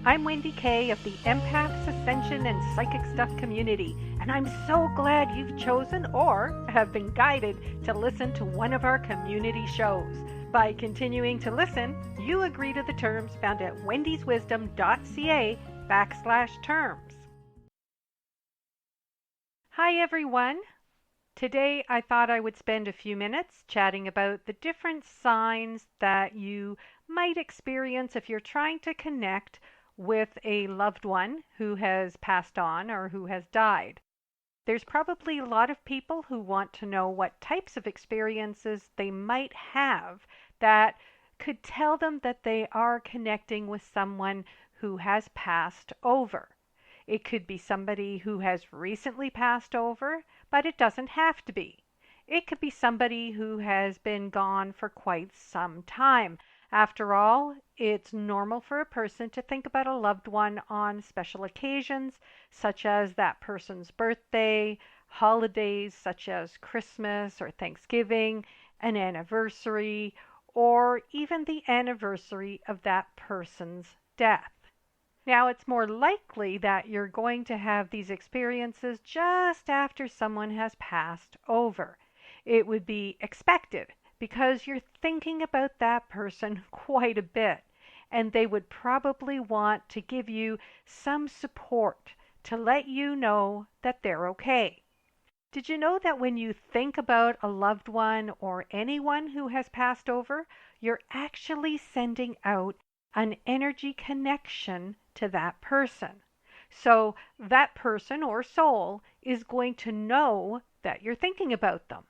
I'm Wendy Kay of the Empaths, Ascension, and Psychic Stuff community, and I'm so glad you've chosen or have been guided to listen to one of our community shows. By continuing to listen, you agree to the terms found at wendyswisdom.ca/terms. Hi everyone! Today I thought I would spend a few minutes chatting about the different signs that you might experience if you're trying to connect with a loved one who has passed on or who has died. There's probably a lot of people who want to know what types of experiences they might have that could tell them that they are connecting with someone who has passed over. It could be somebody who has recently passed over, but it doesn't have to be. It could be somebody who has been gone for quite some time. After all, it's normal for a person to think about a loved one on special occasions, such as that person's birthday, holidays such as Christmas or Thanksgiving, an anniversary, or even the anniversary of that person's death. Now, it's more likely that you're going to have these experiences just after someone has passed over. It would be expected because you're thinking about that person quite a bit, and they would probably want to give you some support to let you know that they're okay. Did you know that when you think about a loved one or anyone who has passed over, you're actually sending out an energy connection to that person? So that person or soul is going to know that you're thinking about them.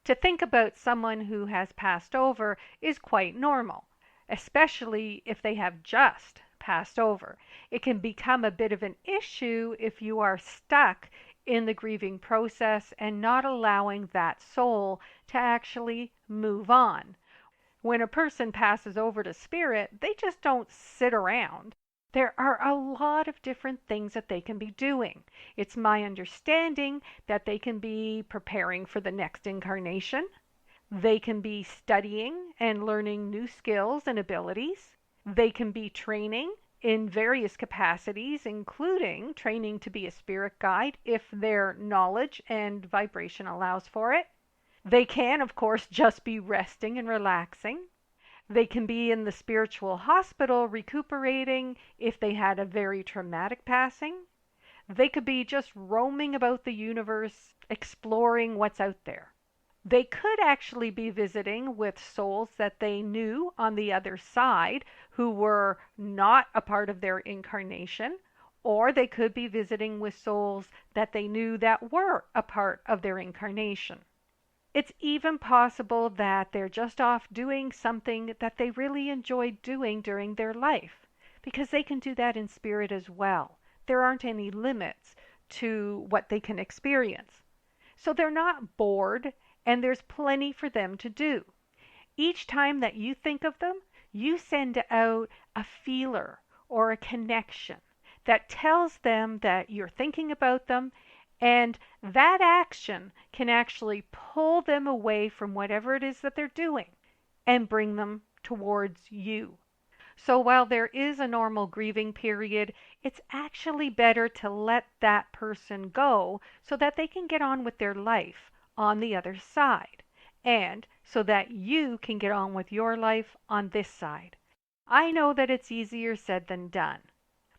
To think about someone who has passed over is quite normal, especially if they have just passed over. It can become a bit of an issue if you are stuck in the grieving process and not allowing that soul to actually move on. When a person passes over to spirit, they just don't sit around. There are a lot of different things that they can be doing. It's my understanding that they can be preparing for the next incarnation. They can be studying and learning new skills and abilities. They can be training in various capacities, including training to be a spirit guide if their knowledge and vibration allows for it. They can, of course, just be resting and relaxing. They can be in the spiritual hospital recuperating if they had a very traumatic passing. They could be just roaming about the universe, exploring what's out there. They could actually be visiting with souls that they knew on the other side who were not a part of their incarnation, or they could be visiting with souls that they knew that were a part of their incarnation. It's even possible that they're just off doing something that they really enjoyed doing during their life, because they can do that in spirit as well. There aren't any limits to what they can experience. So they're not bored, and there's plenty for them to do. Each time that you think of them, you send out a feeler or a connection that tells them that you're thinking about them, and that action can actually pull them away from whatever it is that they're doing and bring them towards you. So while there is a normal grieving period, it's actually better to let that person go so that they can get on with their life on the other side, and so that you can get on with your life on this side. I know that it's easier said than done,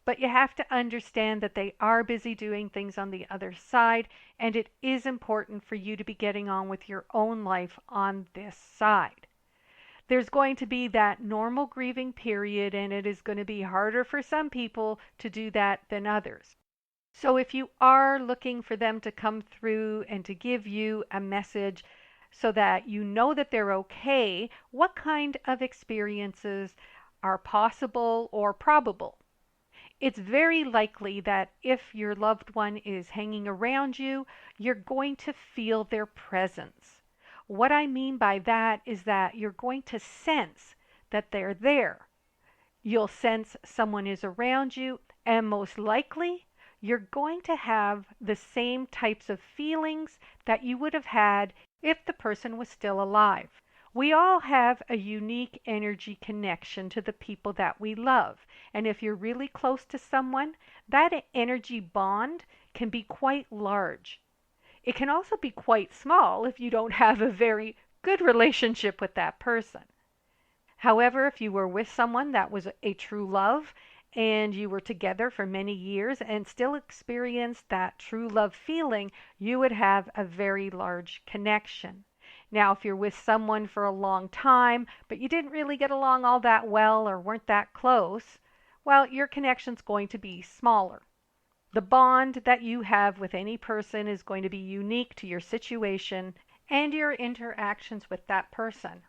but you have to understand that they are busy doing things on the other side, and it is important for you to be getting on with your own life on this side. There's going to be that normal grieving period, and it is going to be harder for some people to do that than others. So if you are looking for them to come through and to give you a message so that you know that they're okay, what kind of experiences are possible or probable? It's very likely that if your loved one is hanging around you, you're going to feel their presence. What I mean by that is that you're going to sense that they're there. You'll sense someone is around you, and most likely you're going to have the same types of feelings that you would have had if the person was still alive. We all have a unique energy connection to the people that we love, And if you're really close to someone, that energy bond can be quite large. It can also be quite small if you don't have a very good relationship with that person. However, if you were with someone that was a true love and you were together for many years and still experienced that true love feeling, you would have a very large connection. Now, if you're with someone for a long time, but you didn't really get along all that well or weren't that close, well, your connection's going to be smaller. The bond that you have with any person is going to be unique to your situation and your interactions with that person.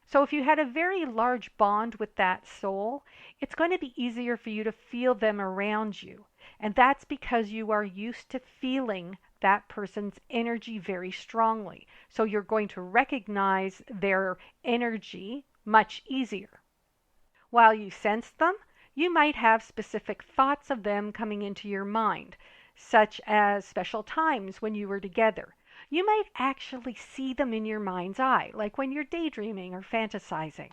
So if you had a very large bond with that soul, it's going to be easier for you to feel them around you. And that's because you are used to feeling that person's energy very strongly. So you're going to recognize their energy much easier. While you sense them, you might have specific thoughts of them coming into your mind, such as special times when you were together. You might actually see them in your mind's eye, like when you're daydreaming or fantasizing.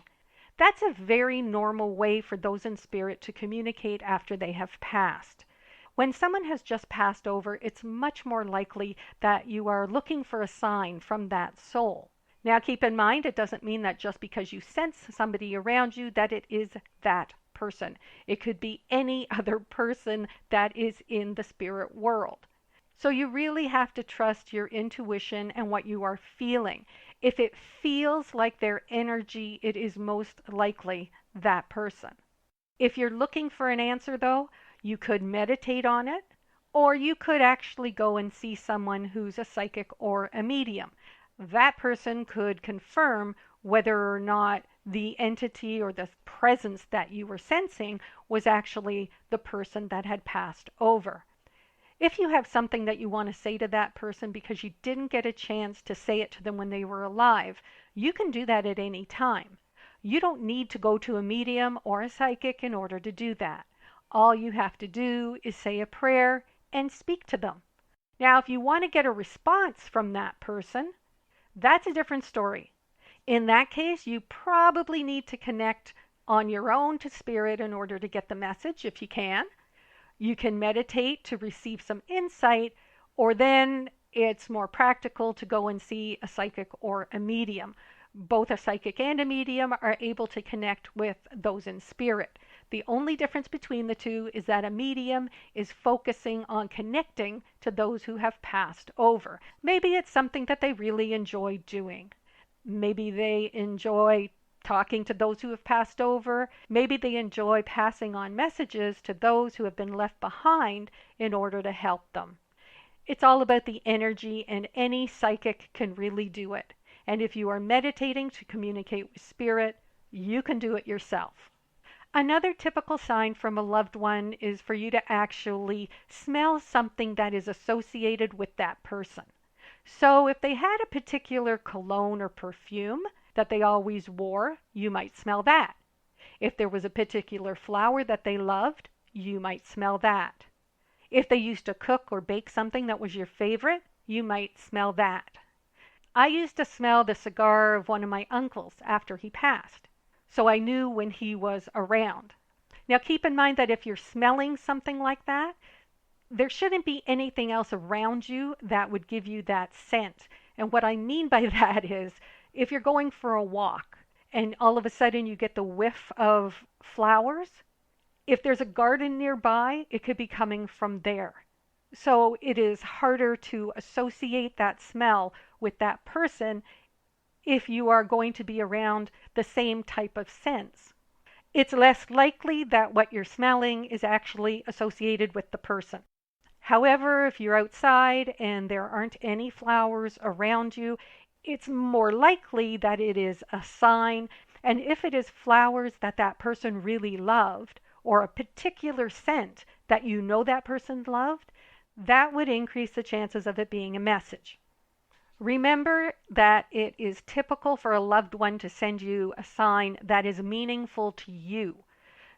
That's a very normal way for those in spirit to communicate after they have passed. When someone has just passed over, it's much more likely that you are looking for a sign from that soul. Now keep in mind, it doesn't mean that just because you sense somebody around you that it is that person. It could be any other person that is in the spirit world. So you really have to trust your intuition and what you are feeling. If it feels like their energy, it is most likely that person. If you're looking for an answer though, you could meditate on it, or you could actually go and see someone who's a psychic or a medium. That person could confirm whether or not the entity or the presence that you were sensing was actually the person that had passed over. If you have something that you want to say to that person because you didn't get a chance to say it to them when they were alive, you can do that at any time. You don't need to go to a medium or a psychic in order to do that. All you have to do is say a prayer and speak to them. Now, if you want to get a response from that person, that's a different story. In that case, you probably need to connect on your own to spirit in order to get the message if you can. You can meditate to receive some insight, or then it's more practical to go and see a psychic or a medium. Both a psychic and a medium are able to connect with those in spirit. The only difference between the two is that a medium is focusing on connecting to those who have passed over. Maybe it's something that they really enjoy doing. Maybe they enjoy talking to those who have passed over. Maybe they enjoy passing on messages to those who have been left behind in order to help them. It's all about the energy, and any psychic can really do it. And if you are meditating to communicate with spirit, you can do it yourself. Another typical sign from a loved one is for you to actually smell something that is associated with that person. So if they had a particular cologne or perfume that they always wore, you might smell that. If there was a particular flower that they loved, you might smell that. If they used to cook or bake something that was your favorite, you might smell that. I used to smell the cigar of one of my uncles after he passed, so I knew when he was around. Now keep in mind that if you're smelling something like that, there shouldn't be anything else around you that would give you that scent. And what I mean by that is, if you're going for a walk and all of a sudden you get the whiff of flowers, if there's a garden nearby, it could be coming from there. So it is harder to associate that smell with that person if you are going to be around the same type of scents. It's less likely that what you're smelling is actually associated with the person. However, if you're outside and there aren't any flowers around you, it's more likely that it is a sign. And if it is flowers that that person really loved, or a particular scent that you know that person loved, that would increase the chances of it being a message. Remember that it is typical for a loved one to send you a sign that is meaningful to you.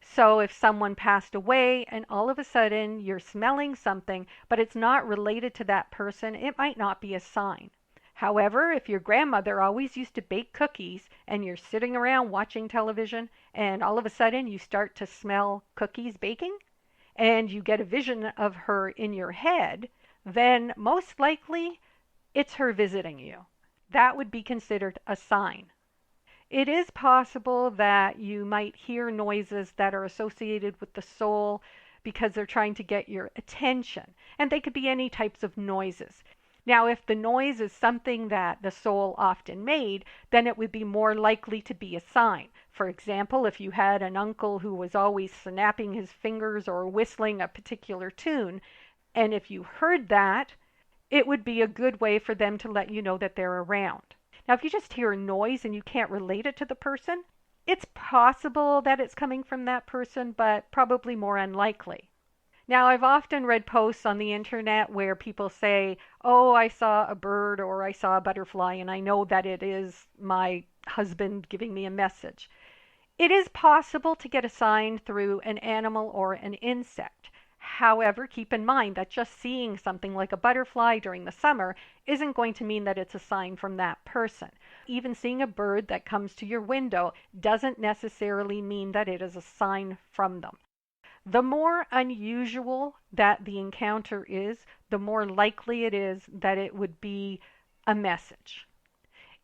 So if someone passed away and all of a sudden you're smelling something, but it's not related to that person, it might not be a sign. However, if your grandmother always used to bake cookies and you're sitting around watching television and all of a sudden you start to smell cookies baking and you get a vision of her in your head, then most likely it's her visiting you. That would be considered a sign. It is possible that you might hear noises that are associated with the soul because they're trying to get your attention, and they could be any types of noises. Now, if the noise is something that the soul often made, then it would be more likely to be a sign. For example, if you had an uncle who was always snapping his fingers or whistling a particular tune, and if you heard that, it would be a good way for them to let you know that they're around. Now, if you just hear a noise and you can't relate it to the person, it's possible that it's coming from that person, but probably more unlikely. Now, I've often read posts on the internet where people say, oh, I saw a bird or I saw a butterfly and I know that it is my husband giving me a message. It is possible to get a sign through an animal or an insect. However, keep in mind that just seeing something like a butterfly during the summer isn't going to mean that it's a sign from that person. Even seeing a bird that comes to your window doesn't necessarily mean that it is a sign from them. The more unusual that the encounter is, the more likely it is that it would be a message.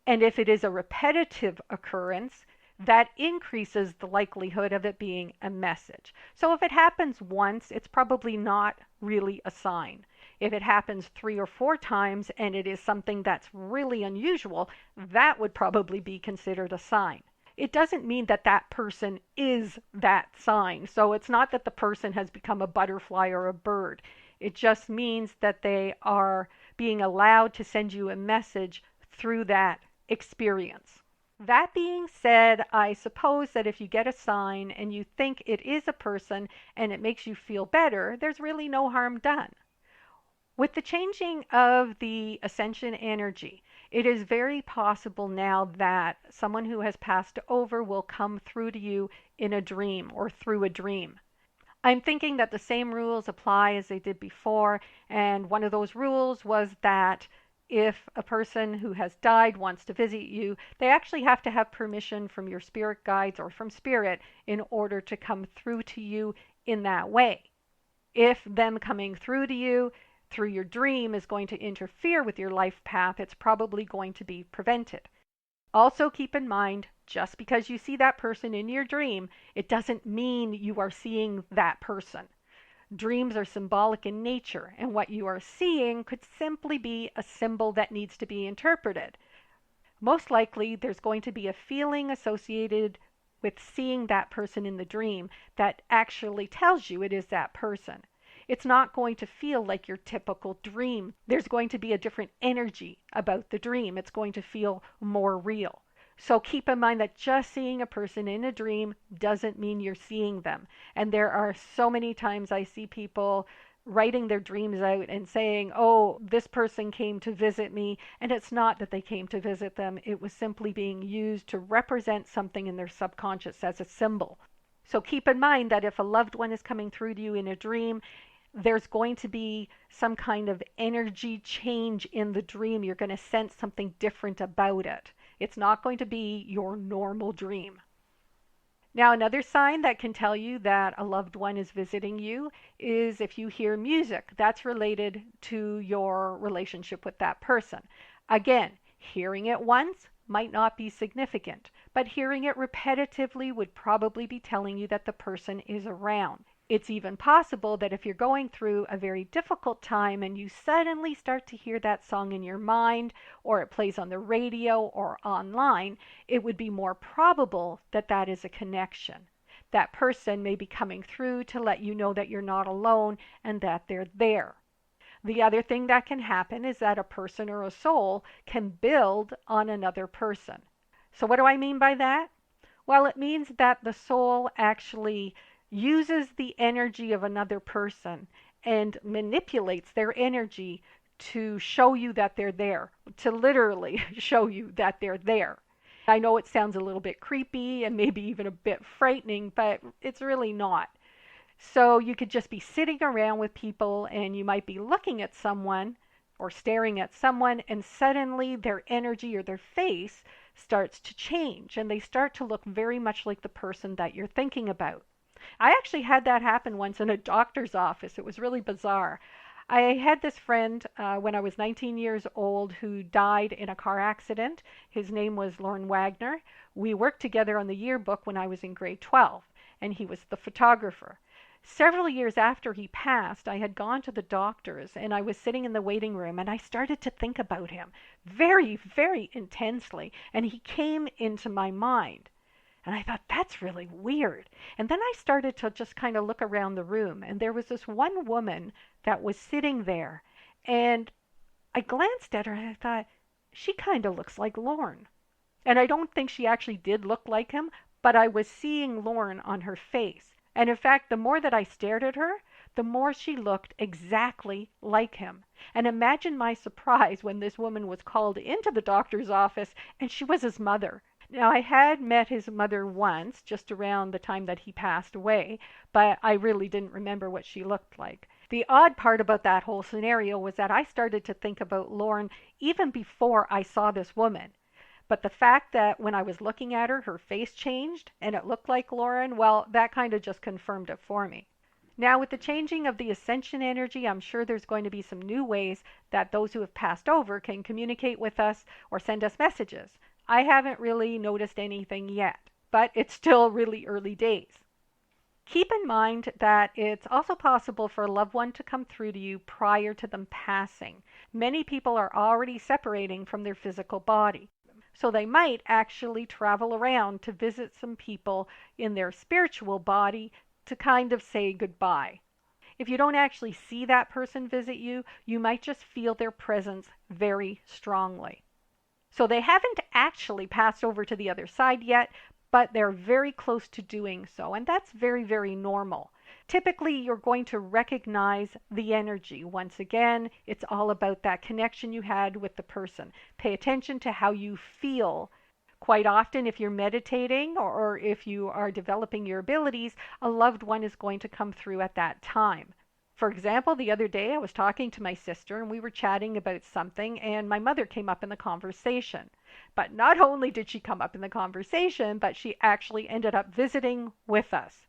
And if it is a repetitive occurrence, that increases the likelihood of it being a message. So if it happens once, it's probably not really a sign. If it happens 3 or 4 times and it is something that's really unusual, that would probably be considered a sign. It doesn't mean that that person is that sign. So it's not that the person has become a butterfly or a bird. It just means that they are being allowed to send you a message through that experience. That being said, I suppose that if you get a sign and you think it is a person and it makes you feel better, there's really no harm done. With the changing of the ascension energy, it is very possible now that someone who has passed over will come through to you in a dream or through a dream. I'm thinking that the same rules apply as they did before, and one of those rules was that if a person who has died wants to visit you, they actually have to have permission from your spirit guides or from spirit in order to come through to you in that way. If them coming through to you through your dream is going to interfere with your life path, it's probably going to be prevented. Also keep in mind, just because you see that person in your dream, it doesn't mean you are seeing that person. Dreams are symbolic in nature, and what you are seeing could simply be a symbol that needs to be interpreted. Most likely, there's going to be a feeling associated with seeing that person in the dream that actually tells you it is that person. It's not going to feel like your typical dream. There's going to be a different energy about the dream. It's going to feel more real. So keep in mind that just seeing a person in a dream doesn't mean you're seeing them. And there are so many times I see people writing their dreams out and saying, oh, this person came to visit me. And it's not that they came to visit them. It was simply being used to represent something in their subconscious as a symbol. So keep in mind that if a loved one is coming through to you in a dream, there's going to be some kind of energy change in the dream. You're going to sense something different about it. It's not going to be your normal dream. Now, another sign that can tell you that a loved one is visiting you is if you hear music that's related to your relationship with that person. Again, hearing it once might not be significant, but hearing it repetitively would probably be telling you that the person is around. It's even possible that if you're going through a very difficult time and you suddenly start to hear that song in your mind, or it plays on the radio or online, it would be more probable that that is a connection. That person may be coming through to let you know that you're not alone and that they're there. The other thing that can happen is that a person or a soul can build on another person. So what do I mean by that? Well, it means that the soul actually uses the energy of another person and manipulates their energy to show you that they're there, to literally show you that they're there. I know it sounds a little bit creepy and maybe even a bit frightening, but it's really not. So you could just be sitting around with people and you might be looking at someone, or staring at someone, and suddenly their energy or their face starts to change and they start to look very much like the person that you're thinking about. I actually had that happen once in a doctor's office. It was really bizarre. I had this friend when I was 19 years old who died in a car accident. His name was Lorne Wagner. We worked together on the yearbook when I was in grade 12, and he was the photographer. Several years after he passed, I had gone to the doctor's and I was sitting in the waiting room and I started to think about him very, very intensely, and he came into my mind. And I thought, that's really weird. And then I started to just kind of look around the room, and there was this one woman that was sitting there. And I glanced at her and I thought, she kind of looks like Lorne. And I don't think she actually did look like him, but I was seeing Lorne on her face. And in fact, the more that I stared at her, the more she looked exactly like him. And imagine my surprise when this woman was called into the doctor's office and she was his mother. Now, I had met his mother once, just around the time that he passed away, but I really didn't remember what she looked like. The odd part about that whole scenario was that I started to think about Lorne even before I saw this woman. But the fact that when I was looking at her, her face changed and it looked like Lorne, well, that kind of just confirmed it for me. Now, with the changing of the ascension energy, I'm sure there's going to be some new ways that those who have passed over can communicate with us or send us messages. I haven't really noticed anything yet, but it's still really early days. Keep in mind that it's also possible for a loved one to come through to you prior to them passing. Many people are already separating from their physical body, so they might actually travel around to visit some people in their spiritual body to kind of say goodbye. If you don't actually see that person visit you, you might just feel their presence very strongly. So they haven't actually passed over to the other side yet, but they're very close to doing so, and that's very, very normal. Typically, you're going to recognize the energy. Once again, it's all about that connection you had with the person. Pay attention to how you feel. Quite often, if you're meditating or if you are developing your abilities, a loved one is going to come through at that time. For example, the other day I was talking to my sister and we were chatting about something and my mother came up in the conversation. But not only did she come up in the conversation, but she actually ended up visiting with us.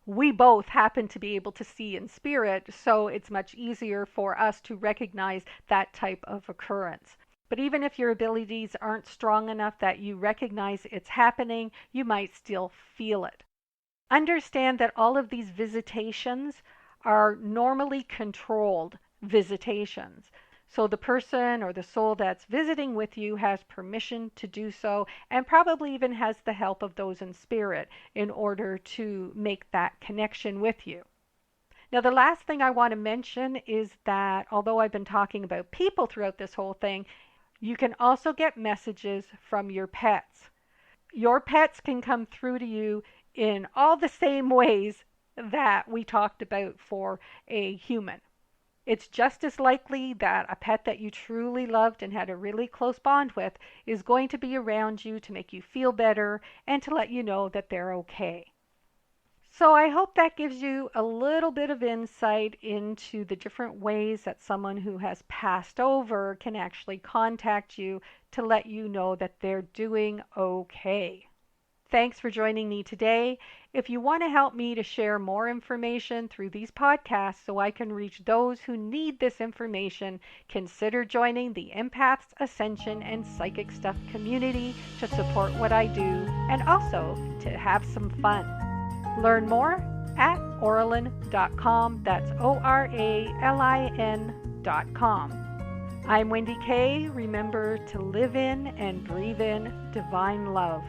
We both happen to be able to see in spirit, so it's much easier for us to recognize that type of occurrence. But even if your abilities aren't strong enough that you recognize it's happening, you might still feel it. Understand that all of these visitations are normally controlled visitations. So the person or the soul that's visiting with you has permission to do so and probably even has the help of those in spirit in order to make that connection with you. Now, the last thing I want to mention is that although I've been talking about people throughout this whole thing, you can also get messages from your pets. Your pets can come through to you in all the same ways that we talked about for a human. It's just as likely that a pet that you truly loved and had a really close bond with is going to be around you to make you feel better and to let you know that they're okay. So I hope that gives you a little bit of insight into the different ways that someone who has passed over can actually contact you to let you know that they're doing okay. Thanks for joining me today. If you want to help me to share more information through these podcasts so I can reach those who need this information, consider joining the Empaths, Ascension, and Psychic Stuff community to support what I do and also to have some fun. Learn more at Oralin.com. That's ORALIN.com. I'm Wendy Kay. Remember to live in and breathe in divine love.